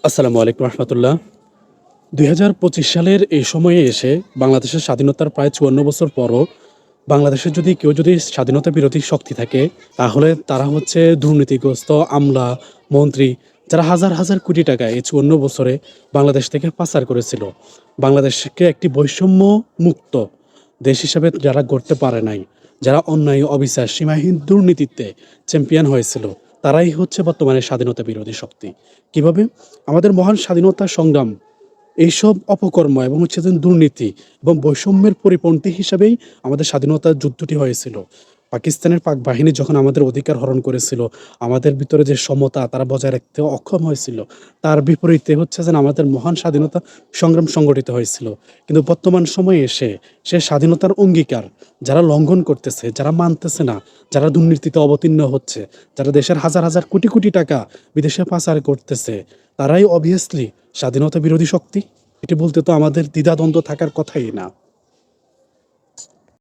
আসসালামু আলাইকুম রহমতুল্লাহ। ২০২৫ সালের এই সময়ে এসে বাংলাদেশের স্বাধীনতার প্রায় ৫৪ বছর পরও বাংলাদেশের কেউ যদি স্বাধীনতা বিরোধী শক্তি থাকে, তাহলে তারা হচ্ছে দুর্নীতিগ্রস্ত আমলা, মন্ত্রী, যারা হাজার, হাজার কোটি টাকা এই ৫৪ বছরে বাংলাদেশ থেকে পাচার করেছিল। বাংলাদেশকে একটি বৈষম্য মুক্ত দেশ হিসাবে যারা গড়তে পারে নাই, যারা অন্যায়, অবিচার, সীমাহীন দুর্নীতিতে চ্যাম্পিয়ন হয়েছিল, তারাই হচ্ছে বর্তমানে স্বাধীনতা বিরোধী শক্তি। কিভাবে? আমাদের মহান স্বাধীনতা সংগ্রাম এইসব অপকর্ম এবং হচ্ছে যে দুর্নীতি এবং বৈষম্যের পরিপন্থী হিসাবেই আমাদের স্বাধীনতার যুদ্ধটি হয়েছিল। পাকিস্তানের পাক বাহিনী যখন আমাদের অধিকার হরণ করেছিল, আমাদের ভিতরে যে সমতা তারা বজায় রাখতে অক্ষম হয়েছিল, তার বিপরীতে হচ্ছে যে আমাদের মহান স্বাধীনতা সংগ্রাম সংগঠিত হয়েছিল। কিন্তু বর্তমান সময়ে এসে সে স্বাধীনতার অঙ্গীকার যারা লঙ্ঘন করতেছে, যারা মানতেছে না, যারা দুর্নীতিতে অবতীর্ণ হচ্ছে, যারা দেশের হাজার হাজার কোটি কোটি টাকা বিদেশে পাচার করতেছে, তারাই অবভিয়াসলি স্বাধীনতা বিরোধী শক্তি। এটি বলতে তো আমাদের দ্বিধাদ্বন্দ্ব থাকার কথাই না।